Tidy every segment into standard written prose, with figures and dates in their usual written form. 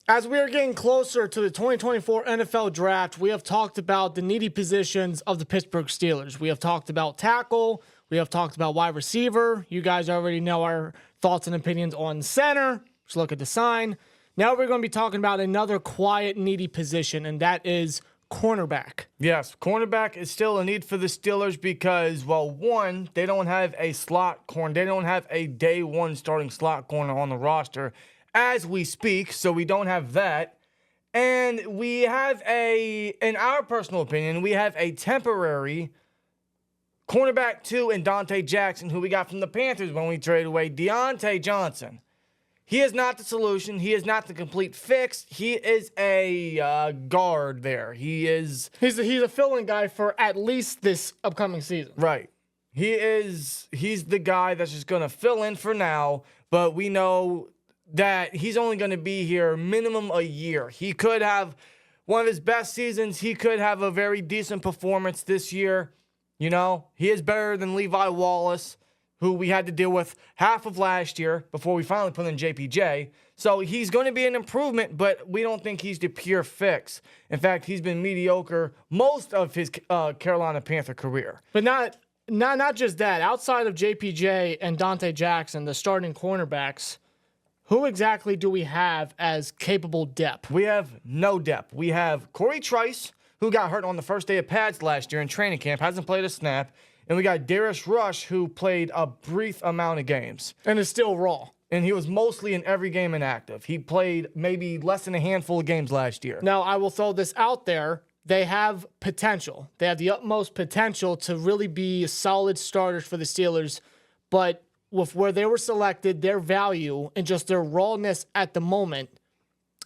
As we are getting closer to the 2024 NFL Draft, we have talked about the needy positions of the Pittsburgh Steelers. We have talked about tackle. We have talked about wide receiver. You guys already know our thoughts and opinions on center. Just look at the sign. Now we're going to be talking about another quiet, needy position, and that is cornerback. Yes, cornerback is still a need for the Steelers because, well, one, they don't have a slot corner. They don't have a day one starting slot corner on the roster as we speak, so we don't have that. And we have in our personal opinion, we have a temporary cornerback 2 in Donte Jackson, who we got from the Panthers when we traded away Donte Johnson. He is not the solution. He is not the complete fix. He is a guard there. He's a fill-in guy for at least this upcoming season. Right. He's the guy that's just going to fill in for now, but we know that he's only going to be here minimum a year. He could have one of his best seasons. He could have a very decent performance this year. You know, he is better than Levi Wallace, who we had to deal with half of last year before we finally put in JPJ. So he's going to be an improvement, but we don't think he's the pure fix. In fact, he's been mediocre most of his Carolina Panther career. But not just that. Outside of JPJ and Donte Jackson, the starting cornerbacks, who exactly do we have as capable depth? We have no depth. We have Corey Trice, who got hurt on the first day of pads last year in training camp, hasn't played a snap. And we got Darius Rush, who played a brief amount of games. And is still raw. And he was mostly in every game inactive. He played maybe less than a handful of games last year. Now, I will throw this out there. They have potential. They have the utmost potential to really be solid starters for the Steelers. But with where they were selected, their value, and just their rawness at the moment,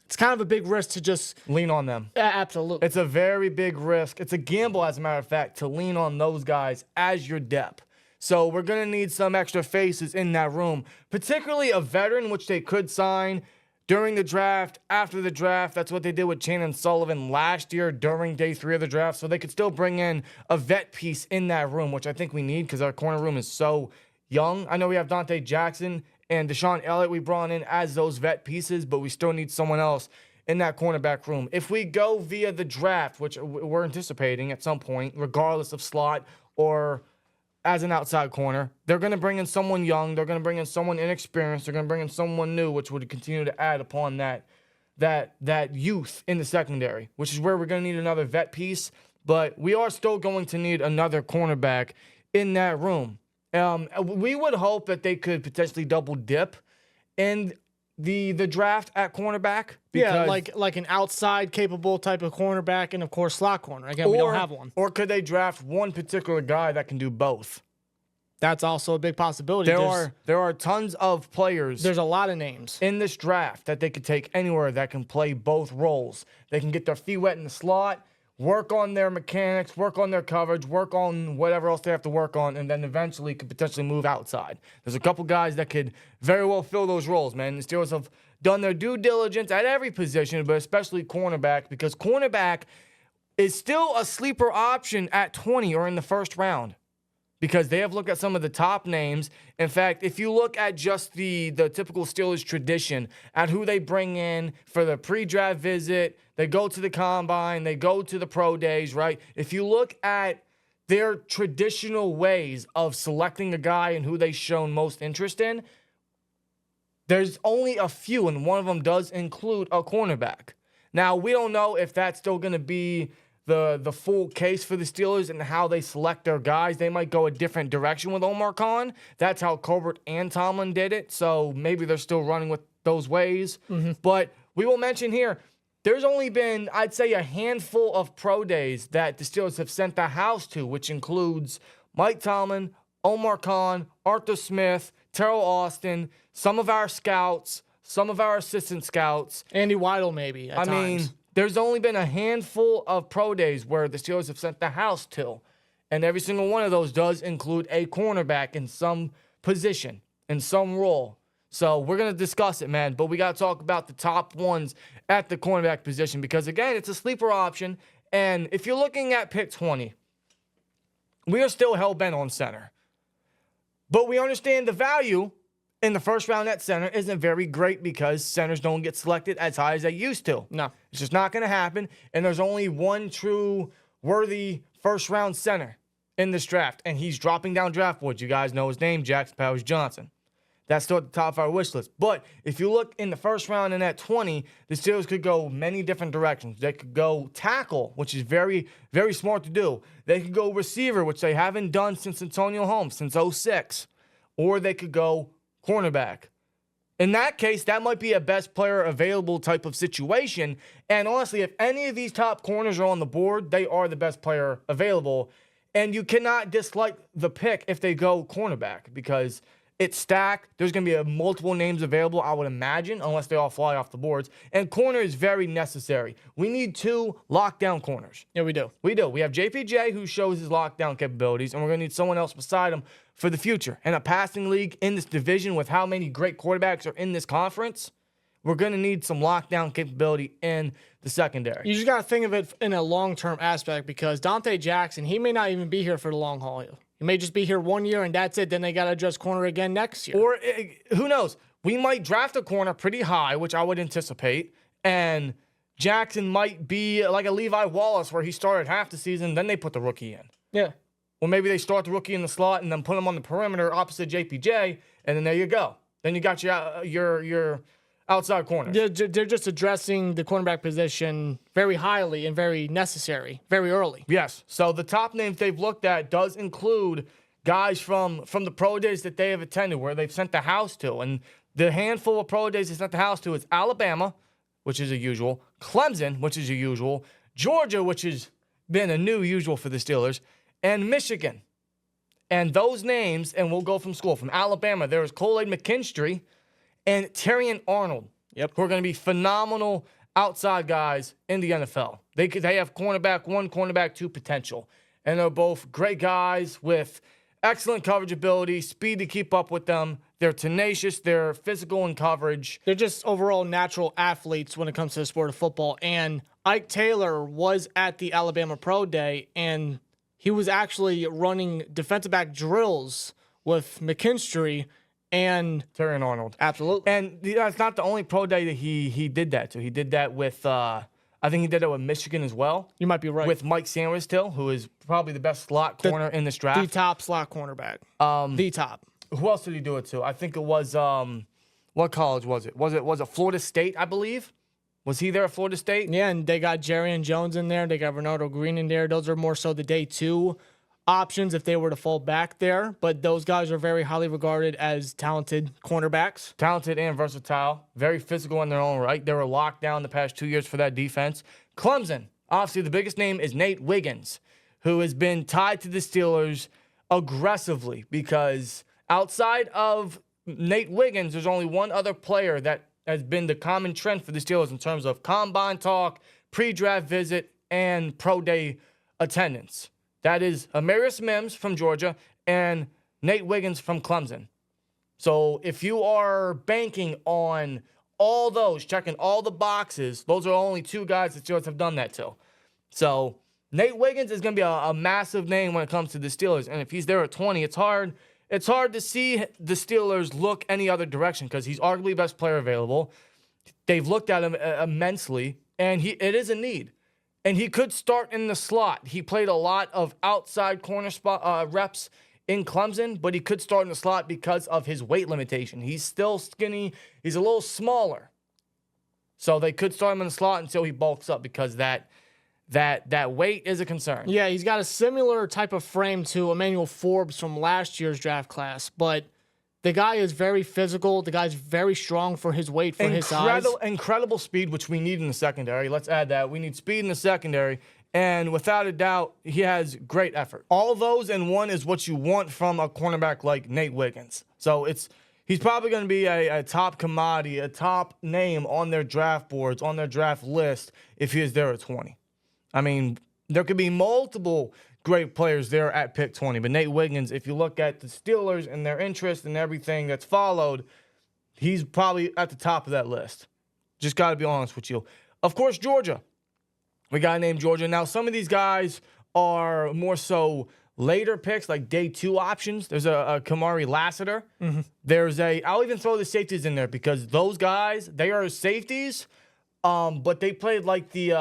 it's kind of a big risk to just lean on them. Absolutely. It's a very big risk. It's a gamble, as a matter of fact, to lean on those guys as your depth. So we're going to need some extra faces in that room, particularly a veteran, which they could sign during the draft, after the draft. That's what they did with Chandon Sullivan last year during day 3 of the draft. So they could still bring in a vet piece in that room, which I think we need because our corner room is so young. I know we have Donte Jackson and Deshaun Elliott we brought in as those vet pieces, but we still need someone else in that cornerback room. If we go via the draft, which we're anticipating at some point, regardless of slot or as an outside corner, they're going to bring in someone young. They're going to bring in someone inexperienced. They're going to bring in someone new, which would continue to add upon that youth in the secondary, which is where we're going to need another vet piece. But we are still going to need another cornerback in that room. We would hope that they could potentially double dip in the draft at cornerback. Yeah, like an outside capable type of cornerback and, of course, slot corner. Again, we don't have one. Or could they draft one particular guy that can do both? That's also a big possibility. There are tons of players. There's a lot of names in this draft that they could take anywhere that can play both roles. They can get their feet wet in the slot, work on their mechanics, work on their coverage, work on whatever else they have to work on, and then eventually could potentially move outside. There's a couple guys that could very well fill those roles, man. The Steelers have done their due diligence at every position, but especially cornerback, because cornerback is still a sleeper option at 20 or in the first round, because they have looked at some of the top names. In fact, if you look at just the typical Steelers tradition at who they bring in for the pre-draft visit, they go to the combine, they go to the pro days, right? If you look at their traditional ways of selecting a guy and who they've shown most interest in, there's only a few, and one of them does include a cornerback. Now, we don't know if that's still going to be the full case for the Steelers and how they select their guys. They might go a different direction with Omar Khan. That's how Colbert and Tomlin did it, so maybe they're still running with those ways. Mm-hmm. But we will mention here, there's only been, I'd say, a handful of pro days that the Steelers have sent the house to, which includes Mike Tomlin, Omar Khan, Arthur Smith, Terrell Austin, some of our scouts, some of our assistant scouts. Andy Weidel, maybe, at times. There's only been a handful of pro days where the Steelers have sent the house to, and every single one of those does include a cornerback in some position, in some role. So we're going to discuss it, man, but we got to talk about the top ones at the cornerback position because, again, it's a sleeper option, and if you're looking at pick 20, we are still hell-bent on center. But we understand the value in the first round at center isn't very great because centers don't get selected as high as they used to. No. It's just not going to happen. And there's only one true worthy first-round center in this draft, and he's dropping down draft boards. You guys know his name, Jackson Powers-Johnson. That's still at the top of our wish list. But if you look in the first round and at 20, the Steelers could go many different directions. They could go tackle, which is very, very smart to do. They could go receiver, which they haven't done since Antonio Holmes, since 06. Or they could go cornerback. In that case, that might be a best player available type of situation. And honestly, if any of these top corners are on the board, they are the best player available. And you cannot dislike the pick if they go cornerback because it's stacked. There's going to be multiple names available, I would imagine, unless they all fly off the boards. And corner is very necessary. We need 2 lockdown corners. Yeah, we do. We do. We have JPJ, who shows his lockdown capabilities, and we're going to need someone else beside him for the future. In a passing league in this division with how many great quarterbacks are in this conference, we're going to need some lockdown capability in the secondary. You just got to think of it in a long-term aspect because Donte Jackson, he may not even be here for the long haul. He may just be here 1 year and that's it. Then they got to address corner again next year. Or who knows? We might draft a corner pretty high, which I would anticipate, and Jackson might be like a Levi Wallace where he started half the season, then they put the rookie in. Yeah. Or maybe they start the rookie in the slot and then put him on the perimeter opposite JPJ, and then there you go. Then you got your outside corners. They're just addressing the cornerback position very highly and very necessary, very early. Yes. So the top names they've looked at does include guys from the pro days that they have attended where they've sent the house to. And the handful of pro days they sent the house to is Alabama, which is a usual, Clemson, which is a usual, Georgia, which has been a new usual for the Steelers, and Michigan. And those names, and we'll go from school. From Alabama, there is Kool McKinstry and Terrion Arnold, who are going to be phenomenal outside guys in the NFL. They have cornerback 1, cornerback 2 potential. And they're both great guys with excellent coverage ability, speed to keep up with them. They're tenacious. They're physical in coverage. They're just overall natural athletes when it comes to the sport of football. And Ike Taylor was at the Alabama Pro Day, and he was actually running defensive back drills with McKinstry and Terrion Arnold. Absolutely. And that's not the only pro day that he did that to. He did that with, I think he did that with Michigan as well. You might be right. With Mike Sanders-Till, who is probably the best slot corner in this draft. The top slot cornerback. The top. Who else did he do it to? I think it was, what college was it? Was it Florida State, I believe? Was he there at Florida State? Yeah, and they got Terrion Jones in there. They got Renardo Green in there. Those are more so the day 2 options if they were to fall back there. But those guys are very highly regarded as talented cornerbacks. Talented and versatile. Very physical in their own right. They were locked down the past 2 years for that defense. Clemson, obviously the biggest name is Nate Wiggins, who has been tied to the Steelers aggressively because outside of Nate Wiggins, there's only one other player that has been the common trend for the Steelers in terms of combine talk, pre-draft visit, and pro day attendance. That is Amarius Mims from Georgia and Nate Wiggins from Clemson. So if you are banking on all those, checking all the boxes, those are only 2 guys the Steelers have done that to. So Nate Wiggins is going to be a massive name when it comes to the Steelers. And if he's there at 20, it's hard to see the Steelers look any other direction because he's arguably the best player available. They've looked at him immensely, and it is a need. And he could start in the slot. He played a lot of outside corner spot reps in Clemson, but he could start in the slot because of his weight limitation. He's still skinny. He's a little smaller. So they could start him in the slot until he bulks up because that weight is a concern. Yeah, he's got a similar type of frame to Emmanuel Forbes from last year's draft class, but the guy is very physical. The guy's very strong for his weight, for his size. Incredible speed, which we need in the secondary. Let's add that. We need speed in the secondary. And without a doubt, he has great effort. All those in one is what you want from a cornerback like Nate Wiggins. So he's probably going to be a top commodity, a top name on their draft boards, on their draft list if he is there at 20. I mean, there could be multiple great players there at pick 20. But Nate Wiggins, if you look at the Steelers and their interest and everything that's followed, he's probably at the top of that list. Just got to be honest with you. Of course, Georgia. We got to name Georgia. Now, some of these guys are more so later picks, like day 2 options. There's a Kamari Lassiter. I'll even throw the safeties in there because those guys, they are safeties, but they played like the,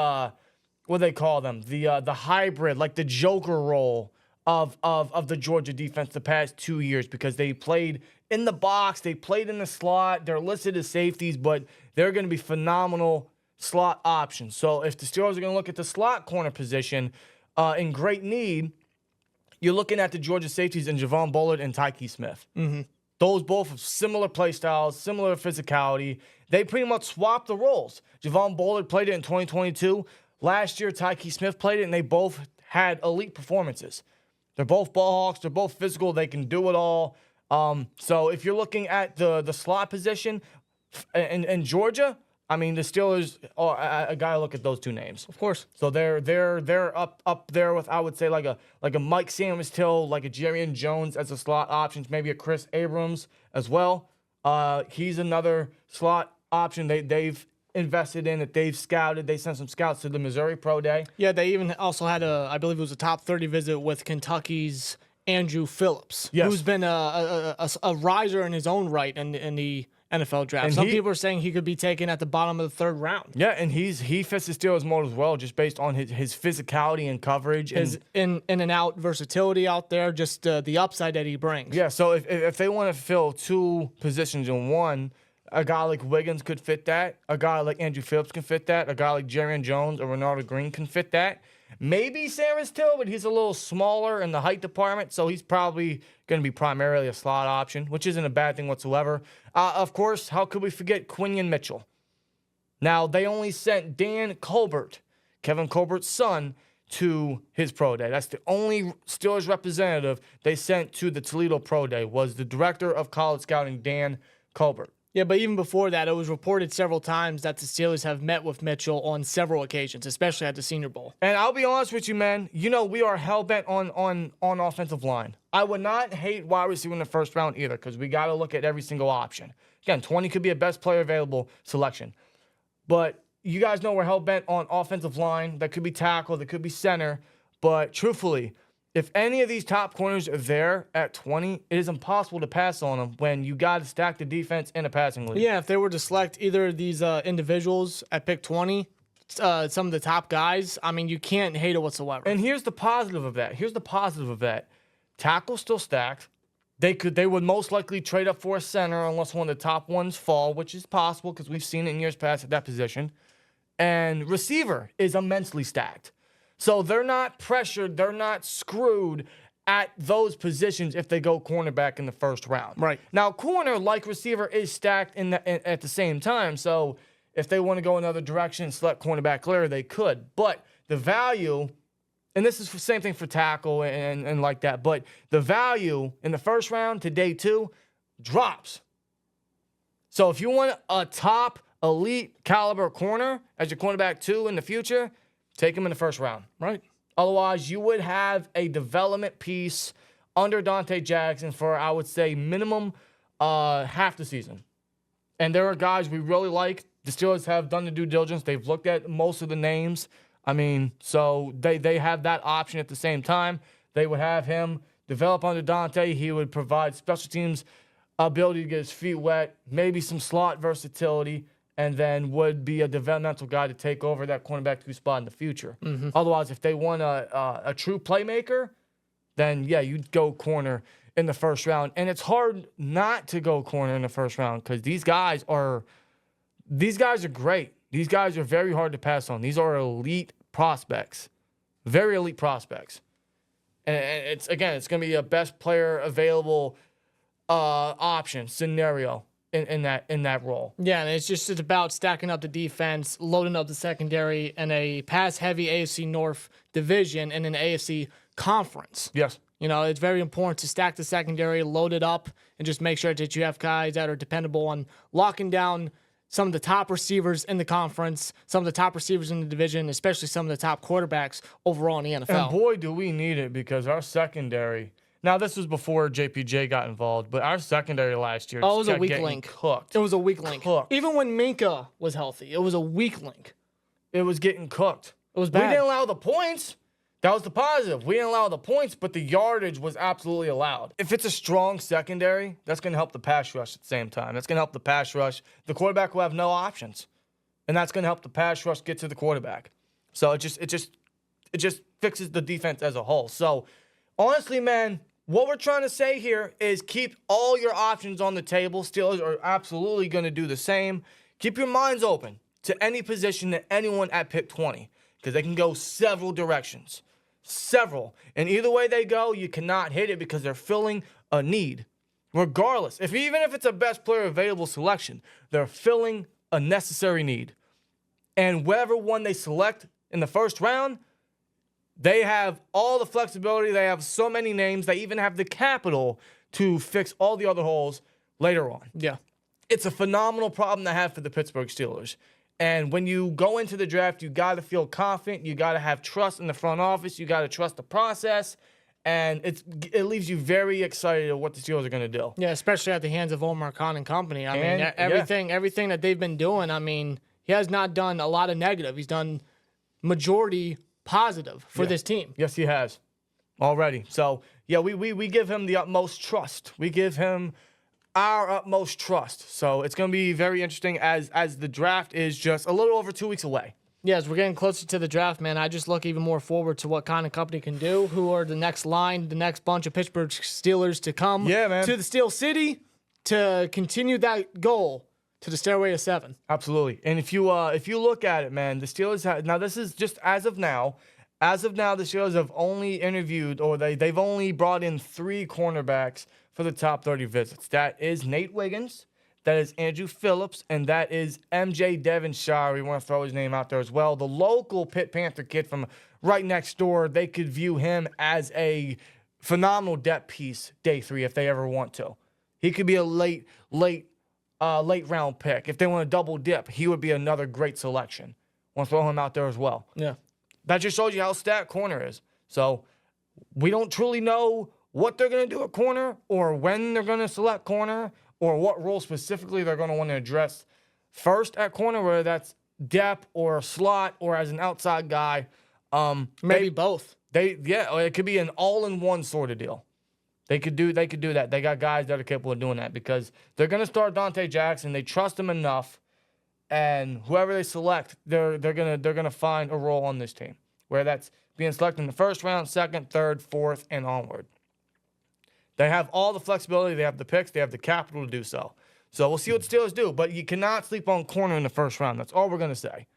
what do they call them? The hybrid, like the Joker role of the Georgia defense the past 2 years because they played in the box, they played in the slot. They're listed as safeties, but they're going to be phenomenal slot options. So if the Steelers are going to look at the slot corner position in great need, you're looking at the Georgia safeties in Javon Bullard and Tyke Smith. Those both have similar play styles, similar physicality. They pretty much swapped the roles. Javon Bullard played it in 2022. Last year, Tyke Smith played it, and they both had elite performances. They're both ball hawks. They're both physical. They can do it all. So if you're looking at the slot position in Georgia, I mean, the Steelers, I gotta look at those 2 names. Of course. So they're up there with, I would say, like a Mike Sanders-Till, like a Terrion Jones as a slot option, maybe a Chris Abrams as well. He's another slot option they've invested in, that they've scouted. They sent some scouts to the Missouri Pro Day. Yeah, they even also had I believe it was a top 30 visit with Kentucky's Andrew Phillips, who's been a riser in his own right in the NFL draft. And some people are saying he could be taken at the bottom of the 3rd round. Yeah, and he fits the Steelers mold as well, just based on his physicality and coverage. His in and out versatility out there, just the upside that he brings. Yeah, so if they want to fill 2 positions in one, a guy like Wiggins could fit that. A guy like Andrew Phillips can fit that. A guy like Terrion Jones or Renardo Green can fit that. Maybe Sanders-Till, but he's a little smaller in the height department, so he's probably going to be primarily a slot option, which isn't a bad thing whatsoever. Of course, how could we forget Quinion Mitchell? Now, they only sent Dan Colbert, Kevin Colbert's son, to his pro day. That's the only Steelers representative they sent to the Toledo Pro Day, was the director of college scouting, Dan Colbert. Yeah, but even before that, it was reported several times that the Steelers have met with Mitchell on several occasions, especially at the Senior Bowl. And I'll be honest with you, man. You know, we are hell-bent on offensive line. I would not hate wide receiver in the 1st round either, because we got to look at every single option. Again, 20 could be a best player available selection. But you guys know we're hell-bent on offensive line. That could be tackle. That could be center. But truthfully, if any of these top corners are there at 20, it is impossible to pass on them when you got to stack the defense in a passing league. Yeah, if they were to select either of these individuals at pick 20, some of the top guys, I mean, you can't hate it whatsoever. And here's the positive of that. Tackle's still stacked. They would most likely trade up for a center unless one of the top ones fall, which is possible because we've seen it in years past at that position. And receiver is immensely stacked. So they're not pressured, they're not screwed at those positions if they go cornerback in the 1st round. Right. Now, corner, like receiver, is stacked at the same time. So if they want to go another direction and select cornerback later, they could. But the value, and this is the same thing for tackle and like that, but the value in the 1st round to day 2 drops. So if you want a top elite caliber corner as your cornerback 2 in the future, take him in the 1st round. Right. Otherwise, you would have a development piece under Donte Jackson for, I would say, minimum half the season. And there are guys we really like. The Steelers have done the due diligence. They've looked at most of the names. I mean, so they have that option at the same time. They would have him develop under Donte. He would provide special teams ability to get his feet wet, maybe some slot versatility, and then would be a developmental guy to take over that cornerback 2 spot in the future. Otherwise, if they want a true playmaker, then, yeah, you'd go corner in the 1st round. And it's hard not to go corner in the 1st round because these guys are great. These guys are very hard to pass on. These are elite prospects, very elite prospects. And it's going to be a best player available option scenario in that role. Yeah, and it's about stacking up the defense, loading up the secondary in a pass-heavy AFC North division and an AFC conference. Yes. You know, it's very important to stack the secondary, load it up, and just make sure that you have guys that are dependable on locking down some of the top receivers in the conference, some of the top receivers in the division, especially some of the top quarterbacks overall in the NFL. And boy, do we need it because our secondary. Now, this was before JPJ got involved, but our secondary last year it was a weak link. Cooked. It was a weak link. Cooked. Even when Minka was healthy, it was a weak link. It was getting cooked. It was bad. We didn't allow the points. That was the positive. We didn't allow the points, but the yardage was absolutely allowed. If it's a strong secondary, that's going to help the pass rush at the same time. That's going to help the pass rush. The quarterback will have no options, and that's going to help the pass rush get to the quarterback. So it just fixes the defense as a whole. So honestly, man, what we're trying to say here is keep all your options on the table. Steelers are absolutely going to do the same. Keep your minds open to any position that anyone at pick 20, because they can go several directions. Several. And either way they go, you cannot hit it because they're filling a need. Regardless, even if it's a best player available selection, they're filling a necessary need. And whatever one they select in the first round, they have all the flexibility. They have so many names. They even have the capital to fix all the other holes later on. Yeah. It's a phenomenal problem to have for the Pittsburgh Steelers. And when you go into the draft, you got to feel confident. You got to have trust in the front office. You got to trust the process. And it leaves you very excited at what the Steelers are going to do. Yeah, especially at the hands of Omar Khan and company. I mean, everything that they've been doing, I mean, he has not done a lot of negative. He's done majority positive for this team. Yes, he has already. So, yeah, we give him the utmost trust. We give him our utmost trust. So it's going to be very interesting as the draft is just a little over 2 weeks away. Yeah, as we're getting closer to the draft, man, I just look even more forward to what Khan and company can do, who are the next line, the next bunch of Pittsburgh Steelers to come to the Steel City to continue that goal to the stairway to 7. Absolutely. And if you look at it, man, the Steelers have, now this is just as of now, the Steelers have only interviewed, or they've only brought in 3 cornerbacks for the top 30 visits. That is Nate Wiggins, that is Andrew Phillips, and that is MJ Devonshire. We want to throw his name out there as well. The local Pitt Panther kid from right next door, they could view him as a phenomenal depth piece day 3 if they ever want to. He could be a late round pick. If they want to double dip, he would be another great selection. Want to throw him out there as well. Yeah. That just shows you how stacked corner is. So we don't truly know what they're going to do at corner or when they're going to select corner or what role specifically they're going to want to address first at corner, whether that's depth or slot or as an outside guy. Maybe both. It could be an all-in-one sort of deal. They could do that. They got guys that are capable of doing that because they're going to start Donte Jackson. They trust him enough, and whoever they select, they're gonna find a role on this team, where that's being selected in the first round, second, third, fourth, and onward. They have all the flexibility. They have the picks. They have the capital to do so. So we'll see what the Steelers do. But you cannot sleep on corner in the first round. That's all we're going to say.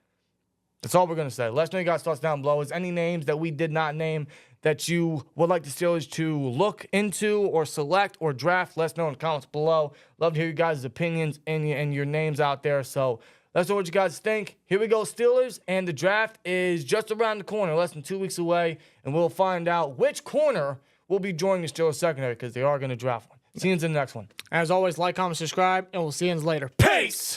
Let us know you guys' thoughts down below. Is any names that we did not name that you would like the Steelers to look into or select or draft? Let us know in the comments below. Love to hear you guys' opinions and your names out there. So let us know what you guys think. Here we go, Steelers. And the draft is just around the corner, less than 2 weeks away. And we'll find out which corner will be joining the Steelers secondary because they are going to draft one. See you in the next one. As always, like, comment, subscribe, and we'll see you later. Peace!